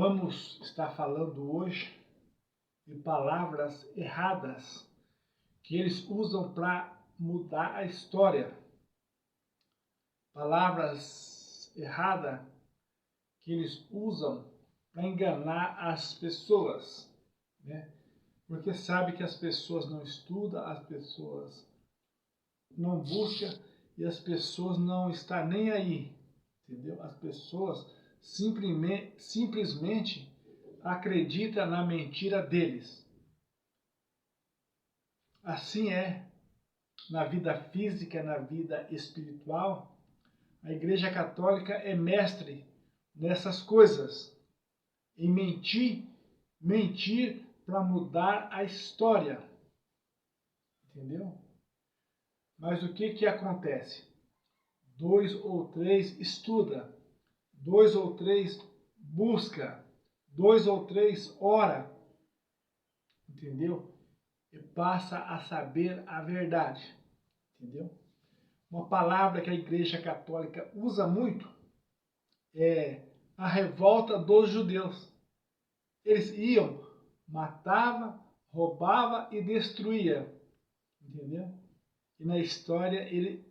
Vamos estar falando hoje de palavras erradas que eles usam para mudar a história. Palavras erradas que eles usam para enganar as pessoas, né? Porque sabe que as pessoas não estudam, as pessoas não buscam e as pessoas não estão nem aí, entendeu? As pessoas simplesmente acreditam na mentira deles. Assim é na vida física, na vida espiritual. A Igreja Católica é mestre nessas coisas, em mentir para mudar a história, entendeu? Mas o que acontece? 2 ou 3 estuda, 2 ou 3 busca, 2 ou 3 ora, entendeu? E passa a saber a verdade, entendeu? Uma palavra que a Igreja Católica usa muito é a revolta dos judeus. Eles iam, matava, roubava e destruía, entendeu? E na história eles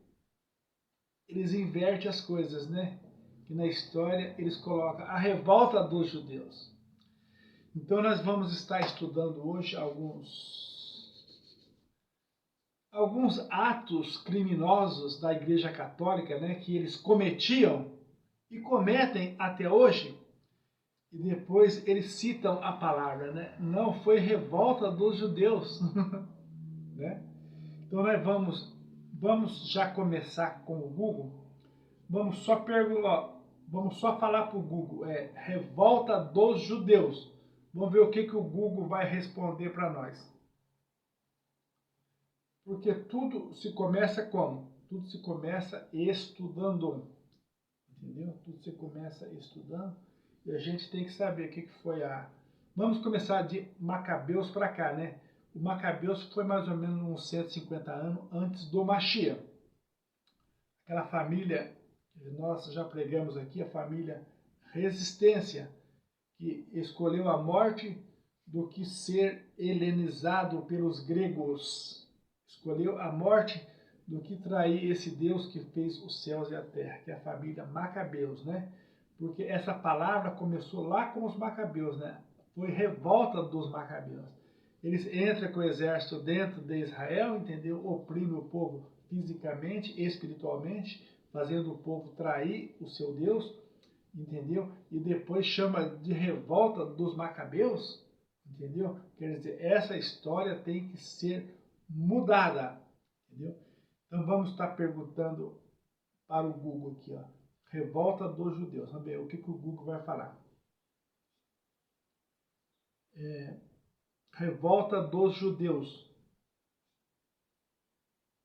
invertem as coisas, né? E na história eles colocam a revolta dos judeus. Então nós vamos estar estudando hoje alguns atos criminosos da Igreja Católica, né, que eles cometiam e cometem até hoje. E depois eles citam a palavra, né? Não foi revolta dos judeus, né? Então nós vamos já começar com o Google. Vamos só falar para o Google, revolta dos judeus. Vamos ver o que o Google vai responder para nós. Porque tudo se começa como? Tudo se começa estudando, entendeu? Tudo se começa estudando e a gente tem que saber o que foi a... Vamos começar de Macabeus para cá, né? O Macabeus foi mais ou menos uns 150 anos antes do Mashiach. Aquela família, nós já pregamos aqui, a família Resistência, que escolheu a morte do que ser helenizado pelos gregos. Escolheu a morte do que trair esse Deus que fez os céus e a terra, que é a família Macabeus, né? Porque essa palavra começou lá com os Macabeus, né? Foi revolta dos Macabeus. Eles entram com o exército dentro de Israel, entendeu? Oprimem o povo fisicamente, espiritualmente, fazendo o povo trair o seu Deus, entendeu? E depois chama de revolta dos Macabeus, entendeu? Quer dizer, essa história tem que ser mudada, entendeu? Então vamos estar perguntando para o Google aqui, ó, revolta dos judeus. Vamos ver o que o Google vai falar. Revolta dos judeus.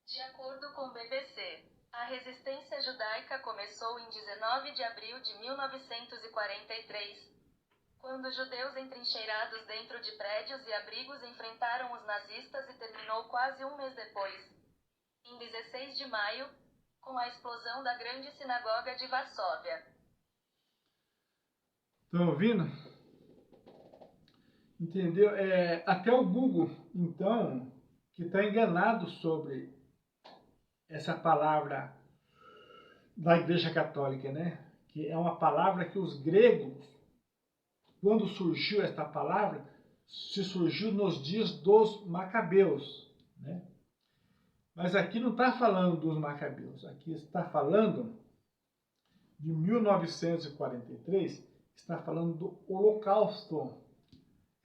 De acordo com o BBC, a resistência judaica começou em 19 de abril de 1943, quando judeus entrincheirados dentro de prédios e abrigos enfrentaram os nazistas e terminou quase um mês depois, em 16 de maio, com a explosão da grande sinagoga de Varsóvia. Estão ouvindo? Entendeu? Até o Google, então, que está enganado sobre essa palavra da Igreja Católica, né? Que é uma palavra que os gregos, quando surgiu esta palavra, se surgiu nos dias dos Macabeus, né? Mas aqui não está falando dos Macabeus, aqui está falando de 1943, está falando do Holocausto,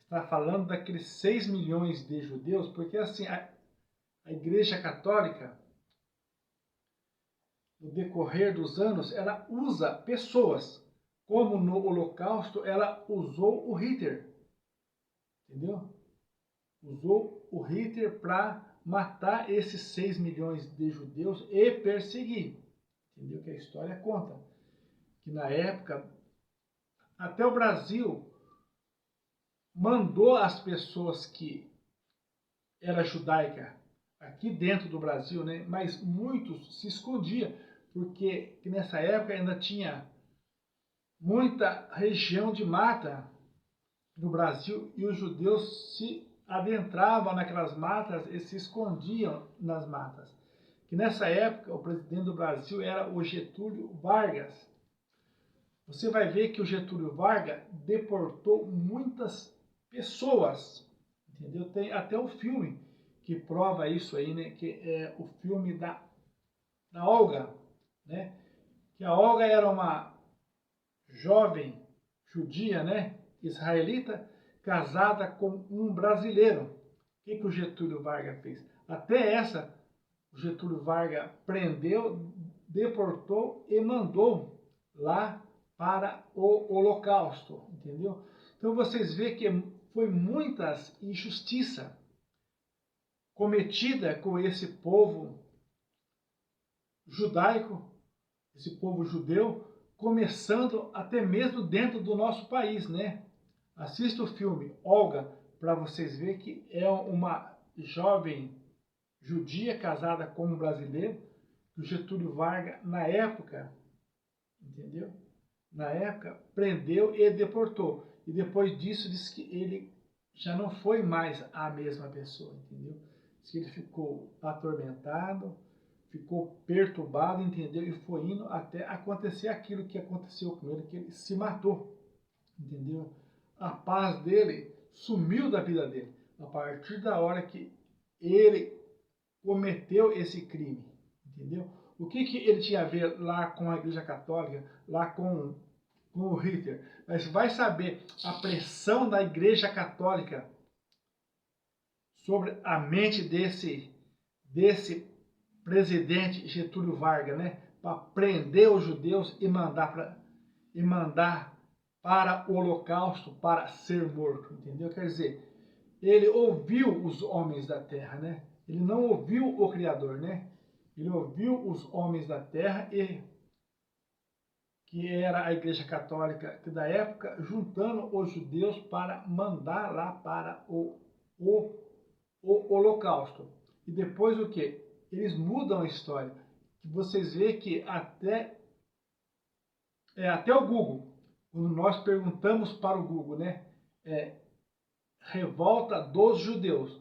está falando daqueles 6 milhões de judeus, porque assim, a Igreja Católica, no decorrer dos anos, ela usa pessoas, como no Holocausto ela usou o Hitler, entendeu? Usou o Hitler para matar esses 6 milhões de judeus e perseguir, entendeu? Que a história conta, que na época, até o Brasil mandou as pessoas que era judaica aqui dentro do Brasil, né? Mas muitos se escondiam, porque nessa época ainda tinha muita região de mata no Brasil e os judeus se adentravam naquelas matas e se escondiam nas matas. Que nessa época o presidente do Brasil era o Getúlio Vargas. Você vai ver que o Getúlio Vargas deportou muitas pessoas, entendeu? Tem até um filme que prova isso aí, né? Que é o filme da Olga, né? Que a Olga era uma jovem judia, né? Israelita, casada com um brasileiro. O que o Getúlio Vargas fez? Até essa, o Getúlio Vargas prendeu, deportou e mandou lá para o Holocausto, entendeu? Então vocês veem que foi muitas injustiça cometida com esse povo judaico, esse povo judeu, começando até mesmo dentro do nosso país, né? Assista o filme Olga para vocês verem que é uma jovem judia casada com um brasileiro, que o Getúlio Vargas, na época, entendeu? Na época, prendeu e deportou. E depois disso, disse que ele já não foi mais a mesma pessoa, entendeu? Diz que ele ficou atormentado, ficou perturbado, entendeu? E foi indo até acontecer aquilo que aconteceu com ele, que ele se matou, entendeu? A paz dele sumiu da vida dele, a partir da hora que ele cometeu esse crime, entendeu? O que ele tinha a ver lá com a Igreja Católica, lá com o Hitler? Mas vai saber a pressão da Igreja Católica sobre a mente desse presidente Getúlio Vargas, né? Para prender os judeus e mandar para o Holocausto para ser morto, entendeu? Quer dizer, ele ouviu os homens da terra, né? Ele não ouviu o Criador, né? Ele ouviu os homens da terra, e que era a Igreja Católica da época, juntando os judeus para mandar lá para o Holocausto. E depois o quê? Eles mudam a história. Vocês veem que até o Google, quando nós perguntamos para o Google, né? Revolta dos judeus.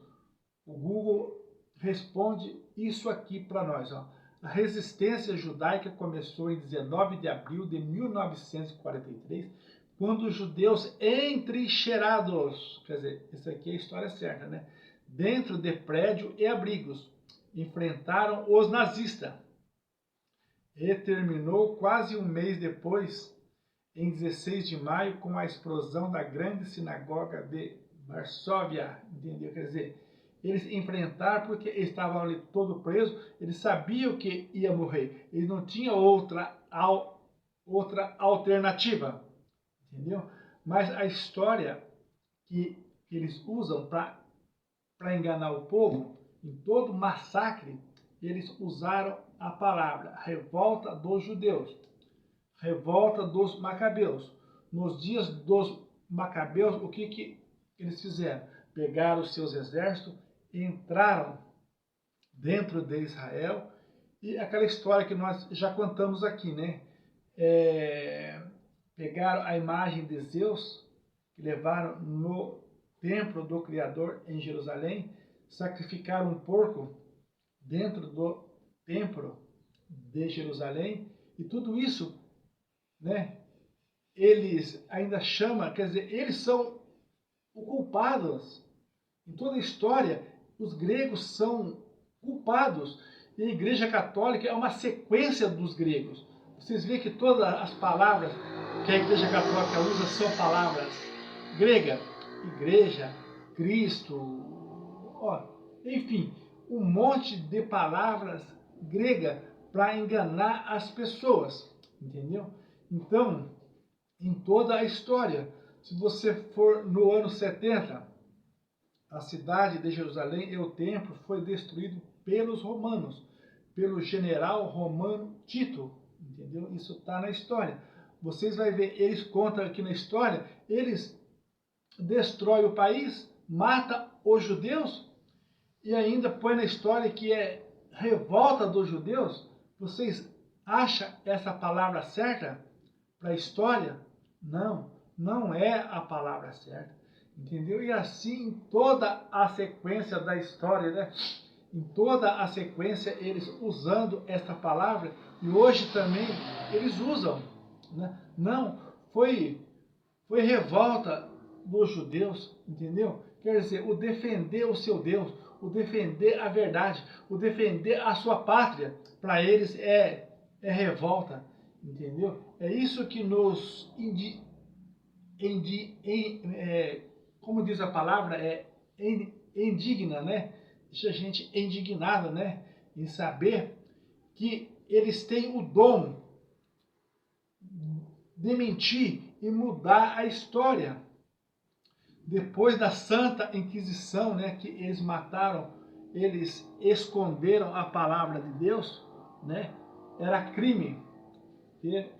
O Google responde isso aqui para nós, ó. A resistência judaica começou em 19 de abril de 1943, quando os judeus entrincheirados, quer dizer, isso aqui é a história certa, né? Dentro de prédio e abrigos, enfrentaram os nazistas. E terminou quase um mês depois, em 16 de maio, com a explosão da grande sinagoga de Varsóvia, entendeu? Quer dizer, eles enfrentaram porque estavam ali todo presos, eles sabiam que ia morrer, eles não tinham outra alternativa, entendeu? Mas a história que eles usam para enganar o povo, em todo massacre, eles usaram a palavra revolta dos judeus, revolta dos macabeus. Nos dias dos macabeus, o que eles fizeram? Pegaram os seus exércitos, entraram dentro de Israel, e aquela história que nós já contamos aqui, né? Pegaram a imagem de Zeus, que levaram no templo do Criador em Jerusalém, sacrificaram um porco dentro do templo de Jerusalém, e tudo isso, né? Eles ainda chamam, quer dizer, eles são os culpados. Em toda a história, os gregos são culpados. E a Igreja Católica é uma sequência dos gregos. Vocês veem que todas as palavras que a Igreja Católica usa são palavras gregas. Igreja, Cristo, enfim, um monte de palavras gregas para enganar as pessoas, entendeu? Então, em toda a história, se você for no ano 70, a cidade de Jerusalém e o templo foi destruído pelos romanos, pelo general romano Tito, entendeu? Isso está na história. Vocês vão ver, eles contam aqui na história, eles destroem o país, matam os judeus e ainda põe na história que é revolta dos judeus. Vocês acham essa palavra certa? para a história? Não, não é a palavra certa, entendeu? E assim, em toda a sequência da história, né? Em toda a sequência, eles usando esta palavra, e hoje também eles usam, né? Não, foi revolta dos judeus, entendeu? Quer dizer, o defender o seu Deus, o defender a verdade, o defender a sua pátria, para eles é revolta, entendeu? É isso que nos como diz a palavra, indigna, né? Deixa a gente indignado, né? Em saber que eles têm o dom de mentir e mudar a história. Depois da Santa Inquisição, né, que eles mataram, eles esconderam a palavra de Deus, né? Era crime ter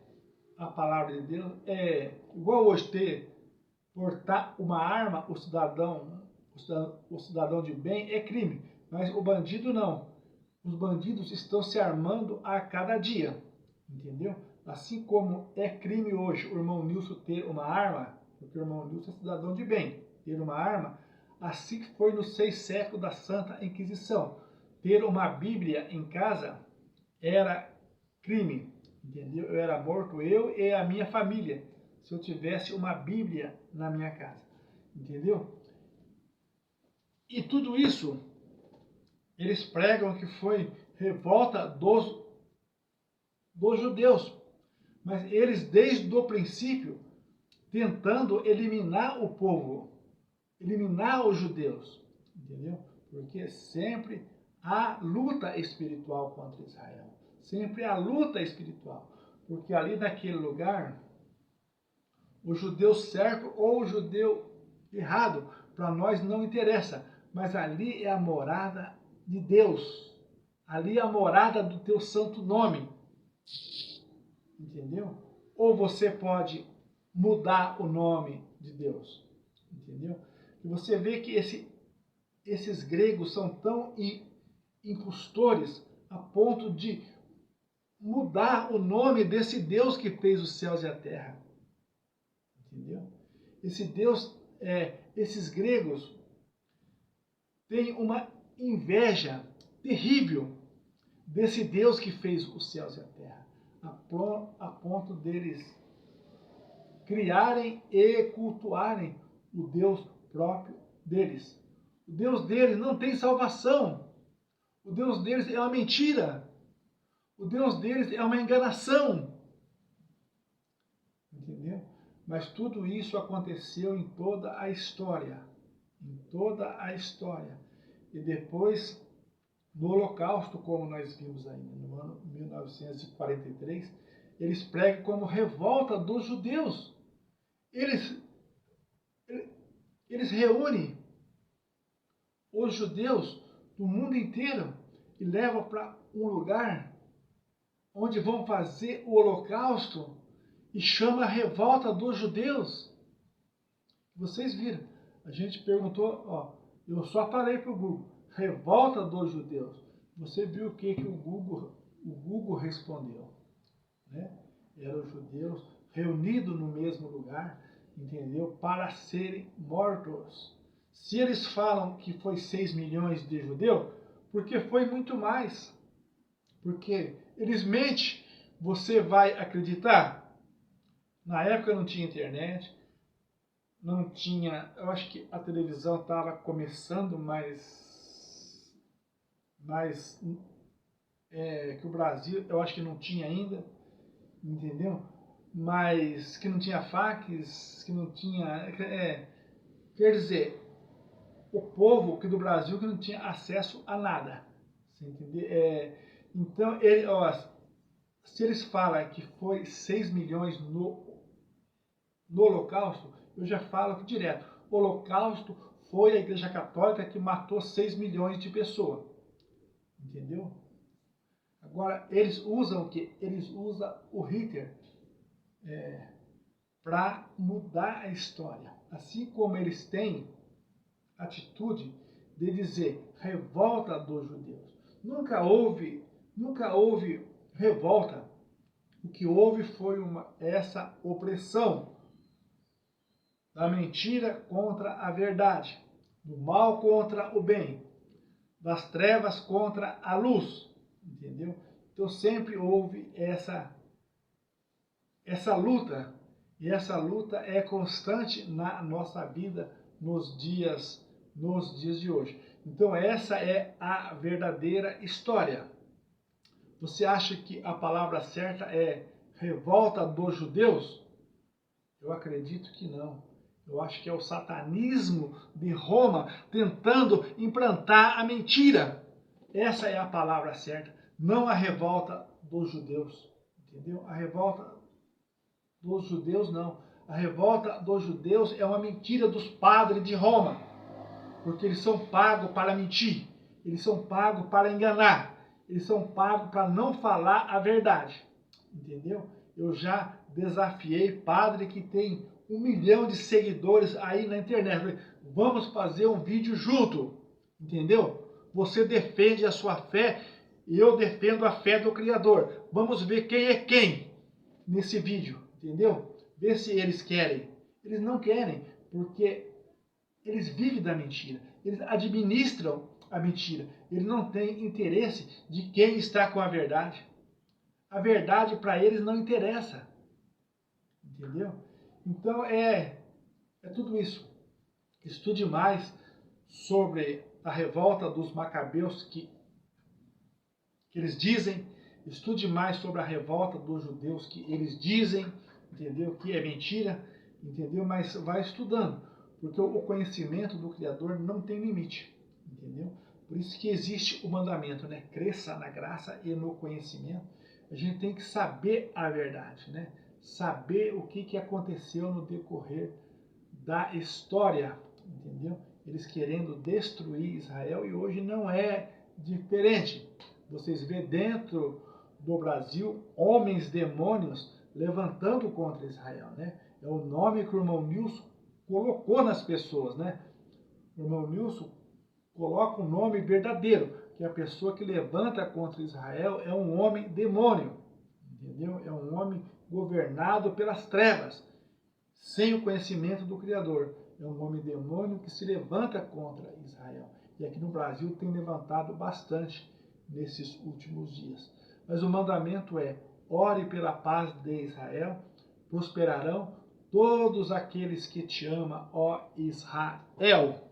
a palavra de Deus. É igual hoje portar uma arma, o cidadão de bem é crime, mas o bandido não. Os bandidos estão se armando a cada dia, entendeu? Assim como é crime hoje o irmão Nilson ter uma arma, porque o irmão Nilson é cidadão de bem, ter uma arma, assim foi nos 6 séculos da Santa Inquisição. Ter uma Bíblia em casa era crime, entendeu? Eu era morto, eu e a minha família, se eu tivesse uma Bíblia na minha casa, entendeu? E tudo isso, eles pregam que foi revolta dos judeus, mas eles desde o princípio tentando eliminar o povo, eliminar os judeus, entendeu? Porque sempre há luta espiritual contra Israel, sempre há luta espiritual, porque ali naquele lugar, o judeu certo ou o judeu errado, para nós não interessa, mas ali é a morada de Deus, ali é a morada do teu santo nome, entendeu? Ou você pode mudar o nome de Deus, entendeu? E você vê que esses gregos são tão impostores a ponto de mudar o nome desse Deus que fez os céus e a terra, entendeu? Esse Deus, esses gregos têm uma inveja terrível desse Deus que fez os céus e a terra, a ponto deles criarem e cultuarem o Deus próprio deles. O Deus deles não tem salvação. O Deus deles é uma mentira. O Deus deles é uma enganação. Entendeu? Mas tudo isso aconteceu em toda a história. Em toda a história. E depois, no Holocausto, como nós vimos ainda, no ano 1943, eles pregam como revolta dos judeus. Eles reúnem os judeus do mundo inteiro e levam para um lugar onde vão fazer o holocausto e chama a revolta dos judeus. Vocês viram, a gente perguntou, eu só falei para o Google, revolta dos judeus. Você viu o que o Google respondeu, né? Eram os judeus reunidos no mesmo lugar, entendeu? Para serem mortos. Se eles falam que foi 6 milhões de judeus, porque foi muito mais. Porque eles mentem, você vai acreditar? Na época não tinha internet, não tinha, eu acho que a televisão estava começando, mas que o Brasil, eu acho que não tinha ainda, entendeu? Mas que não tinha fax, que não tinha, quer dizer, o povo que do Brasil que não tinha acesso a nada, você entendeu? Então, se eles falam que foi 6 milhões no Holocausto, eu já falo direto, o Holocausto foi a Igreja Católica que matou 6 milhões de pessoas, entendeu? Agora, eles usam o quê? Eles usam o Hitler para mudar a história. Assim como eles têm atitude de dizer revolta dos judeus. Nunca houve revolta. O que houve foi essa opressão da mentira contra a verdade, do mal contra o bem, das trevas contra a luz, entendeu? Então sempre houve essa luta, e essa luta é constante na nossa vida nos dias de hoje. Então essa é a verdadeira história. Você acha que a palavra certa é revolta dos judeus? Eu acredito que não. Eu acho que é o satanismo de Roma tentando implantar a mentira. Essa é a palavra certa, não a revolta dos judeus. Entendeu? A revolta dos judeus não. A revolta dos judeus é uma mentira dos padres de Roma, porque eles são pagos para mentir, eles são pagos para enganar, eles são pagos para não falar a verdade. Entendeu? Eu já desafiei padre que tem 1 milhão de seguidores aí na internet. Vamos fazer um vídeo junto, entendeu? Você defende a sua fé e eu defendo a fé do Criador. Vamos ver quem é quem nesse vídeo, entendeu? Ver se eles querem. Eles não querem, porque eles vivem da mentira. Eles administram a mentira. Eles não têm interesse de quem está com a verdade. A verdade para eles não interessa. Entendeu? Então é tudo isso. Estude mais sobre a revolta dos macabeus que eles dizem. Estude mais sobre a revolta dos judeus que eles dizem, entendeu? Que é mentira, entendeu? Mas vai estudando, porque o conhecimento do Criador não tem limite, entendeu? Por isso que existe o mandamento, né? Cresça na graça e no conhecimento. A gente tem que saber a verdade, né? Saber o que aconteceu no decorrer da história, entendeu? Eles querendo destruir Israel e hoje não é diferente. Vocês vê dentro do Brasil homens demônios levantando contra Israel, né? É o nome que o irmão Nilson colocou nas pessoas, né? O irmão Nilson coloca um nome verdadeiro, que a pessoa que levanta contra Israel é um homem demônio, entendeu? É um homem governado pelas trevas, sem o conhecimento do Criador. É um homem demônio que se levanta contra Israel. E aqui no Brasil tem levantado bastante nesses últimos dias. Mas o mandamento é: ore pela paz de Israel, prosperarão todos aqueles que te amam, ó Israel.